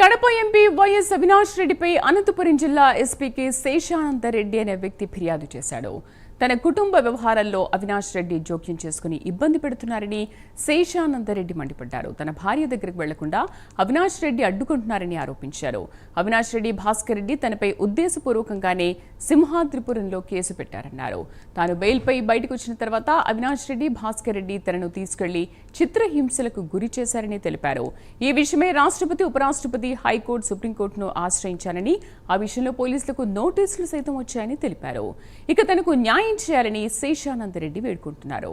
Kadapa MP YS Avinash రెడ్డిపై అనంతపురం జిల్లా ఎస్పీకి శేషానందరెడ్డి అనే వ్యక్తి ఫిర్యాదు చేశాడు. తన కుటుంబ వ్యవహారాల్లో అవినాష్ రెడ్డి జోక్యం చేసుకుని ఇబ్బంది పెడుతున్నారని శేషానందరెడ్డి మండిపడ్డారు. తన భార్య దగ్గరకు వెళ్లకుండా అవినాష్ రెడ్డి అడ్డుకుంటున్నారని ఆరోపించారు. అవినాష్ రెడ్డి, భాస్కర్ రెడ్డి తనపై ఉద్దేశపూర్వకంగానే సింహాద్రిపురంలో కేసు పెట్టారన్నారు. తాను బెయిల్పై బయటకు వచ్చిన తర్వాత అవినాష్ రెడ్డి, భాస్కర్ రెడ్డి తనను తీసుకెళ్లి చిత్రహింసలకు గురి చేశారని తెలిపారు. ఈ విషయమై రాష్ట్రపతి, ఉపరాష్ట్రపతి, హైకోర్టు, సుప్రీంకోర్టును ఆశ్రయించానని, ఆ విషయంలో పోలీసులకు నోటీసులు సైతం వచ్చాయని తెలిపారు. ఇక తనకు న్యాయం చేయాలని శేషానందరెడ్డి వేడుకుంటున్నారు.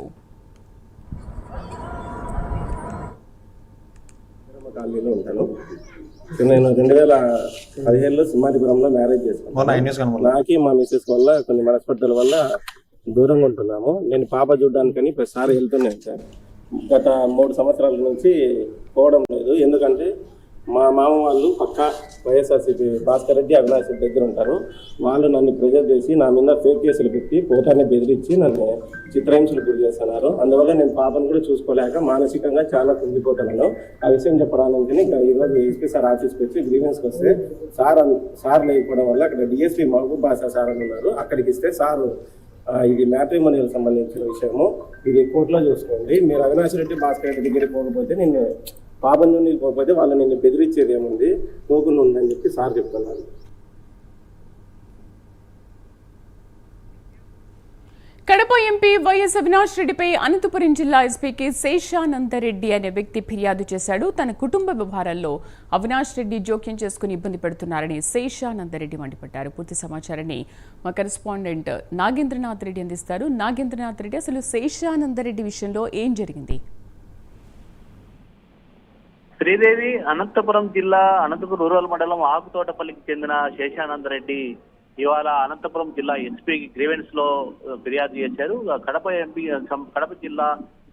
నేను 2017లో సింహాద్రిపురంలో మ్యారేజ్ చేసుకున్నాను. నాకి మా మిస్సెస్ వల్ల కొన్ని మనస్పర్ధల వల్ల దూరంగా ఉంటున్నాము. నేను పాప చూడడానికని ప్రతిసారి వెళ్తున్నాను సార్. గత 3 సంవత్సరాల నుంచి పోవడం లేదు. ఎందుకంటే మా మామ వాళ్ళు పక్క వైఎస్ఆర్సీపీ భాస్కర్ రెడ్డి, అవినాష్ రెడ్డి దగ్గర ఉంటారు. వాళ్ళు నన్ను ప్రెజర్ చేసి నా మీద ఫేక్ కేసులు పెట్టి పోతాన్ని బెదిరించి నన్ను చిత్రహింసలు గురి చేస్తున్నారు. అందువల్ల నేను పాపను కూడా చూసుకోలేక మానసికంగా చాలా కుంగిపోతున్నాను. ఆ విషయం చెప్పడానికి ఈరోజు ఎస్పీ సార్ ఆఫీస్కి వచ్చి గ్రీవెన్స్కి వస్తే సార్ లేకపోవడం వల్ల అక్కడ డిఎస్పీ మహబూబ్ బాషా సార్ అని ఉన్నారు. అక్కడికి ఇస్తే సారు ఇది మ్యాట్రిమోనియల్ సంబంధించిన విషయము, ఇది కోర్టులో చూసుకోండి. మీరు అవినాష్ రెడ్డి, భాస్కర్ రెడ్డి దగ్గరికి పోకపోతే నేను పాపం నుండి పోకపోతే వాళ్ళు నిన్ను బెదిరించేది ఏముంది, పోకుండా ఉందని చెప్పి సార్ చెప్తున్నారు. కడప ఎంపీ వైఎస్ అవినాష్ రెడ్డిపై అనంతపురం జిల్లా ఎస్పీకి శేషానందరెడ్డి అనే వ్యక్తి ఫిర్యాదు చేశాడు. తన కుటుంబ వ్యవహారాల్లో అవినాష్ రెడ్డి జోక్యం చేసుకుని ఇబ్బంది పెడుతున్నారని శేషానందరెడ్డి మండిపడ్డారు. పూర్తి సమాచారాన్ని మా కరెస్పాండెంట్ నాగేంద్రనాథ్ రెడ్డి అందిస్తారు. నాగేంద్రనాథ్ రెడ్డి, అసలు శేషానందరెడ్డి విషయంలో ఏం జరిగింది? శ్రీదేవి, అనంతపురం జిల్లా అనంతపురం రూరల్ మండలం ఆకుతోటపల్లికి చెందిన శేషానందరెడ్డి ఇవాళ అనంతపురం జిల్లా ఎస్పీకి గ్రీవెన్స్ లో ఫిర్యాదు చేశారు. కడప జిల్లా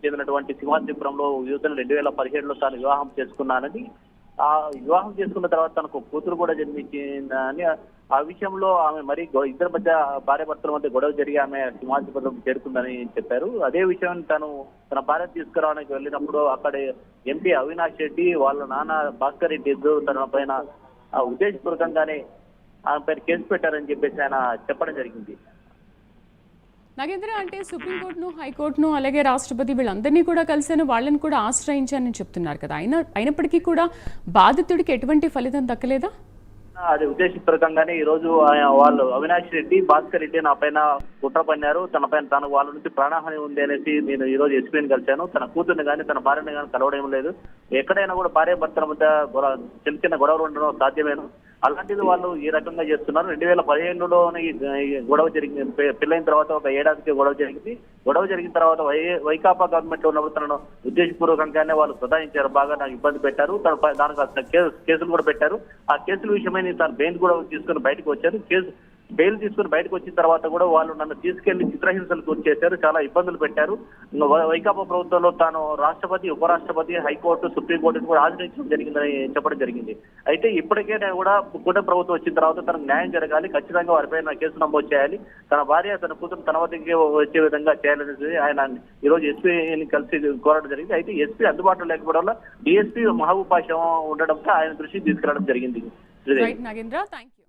చెందినటువంటి సింహాద్రిపురంలో యువతను 2017లో తాను వివాహం చేసుకున్నానని, ఆ వివాహం చేసుకున్న తర్వాత తనకు కూతురు కూడా జన్మించిందని, ఆ విషయంలో ఆమె మరి ఇద్దరి మధ్య భార్యాభర్తల మధ్య గొడవ జరిగి ఆమె సింహాద్రిపురం చేరుకుందని చెప్పారు. అదే విషయం తన భార్య తీసుకురావడానికి వెళ్ళినప్పుడు అక్కడ ఎంపీ అవినాష్ రెడ్డి, వాళ్ళ నాన్న భాస్కర్ రెడ్డి ఇద్దరు తన పైన ఉద్దేశపూర్వకంగానే ఆమె పైన కేసు పెట్టారని చెప్పేసి ఆయన చెప్పడం జరిగింది. నాగేంద్ర, అంటే సుప్రీంకోర్టును, హైకోర్టును, అలాగే రాష్ట్రపతి వీళ్ళందరినీ కూడా కలిసాను, వాళ్ళని కూడా ఆశ్రయించానని చెప్తున్నారు కదా. అయినప్పటికీ కూడా బాధితుడికి ఎటువంటి ఫలితం దక్కలేదా? అది ఉద్దేశపూర్వకంగానే ఈ రోజు వాళ్ళు అవినాష్ రెడ్డి, భాస్కర్ రెడ్డి నా పైన కుట్ర పన్నారు, తన పైన తనకు వాళ్ళ నుంచి ప్రాణహాని ఉంది అనేసి నేను ఈ రోజు ఎస్పీని కలిశాను. తన కూతుర్ని కానీ తన భార్యని కానీ కలవడం లేదు. ఎక్కడైనా కూడా భార్య భర్తల మధ్య చిన్న చిన్న గొడవలు ఉండడం సాధ్యమేను. అలాంటిది వాళ్ళు ఈ రకంగా చేస్తున్నారు. 2017లోనే గొడవ జరిగింది. పెళ్ళైన తర్వాత ఒక ఏడాదికి గొడవ జరిగింది. గొడవ జరిగిన తర్వాత వైకాపా గవర్నమెంట్ లో ఉన్నప్పుడు తనను ఉద్దేశపూర్వకంగానే వాళ్ళు ప్రధానించారు, బాగా నాకు ఇబ్బంది పెట్టారు. దానికి కేసులు కూడా పెట్టారు. ఆ కేసుల విషయమై తను బెయిల్ కూడా తీసుకుని బయటకు వచ్చారు. బెయిల్ తీసుకుని బయటకు వచ్చిన తర్వాత కూడా వాళ్ళు నన్ను తీసుకెళ్లి చిత్రహింసలు గురి చేశారు, చాలా ఇబ్బందులు పెట్టారు. వైకాపా ప్రభుత్వంలో తాను రాష్ట్రపతి, ఉపరాష్ట్రపతి, హైకోర్టు, సుప్రీంకోర్టును కూడా ఆశ్రయించడం జరిగిందని చెప్పడం జరిగింది. అయితే ఇప్పటికైనా కూడా కూటమి ప్రభుత్వం వచ్చిన తర్వాత తనకు న్యాయం జరగాలి, ఖచ్చితంగా వారిపైన కేసు నమోదు చేయాలి, తన భార్య తన కూతురు తన వద్దకి వచ్చే విధంగా చేయాలనేది ఆయన ఈ రోజు ఎస్పీని కలిసి కోరడం జరిగింది. అయితే ఎస్పీ అందుబాటులో లేకపోవడం వల్ల డిఎస్పీ మహబూబ్ బాషా ఉండడంతో ఆయన దృష్టికి తీసుకురావడం జరిగింది. నాగేంద్ర, థాంక్యూ.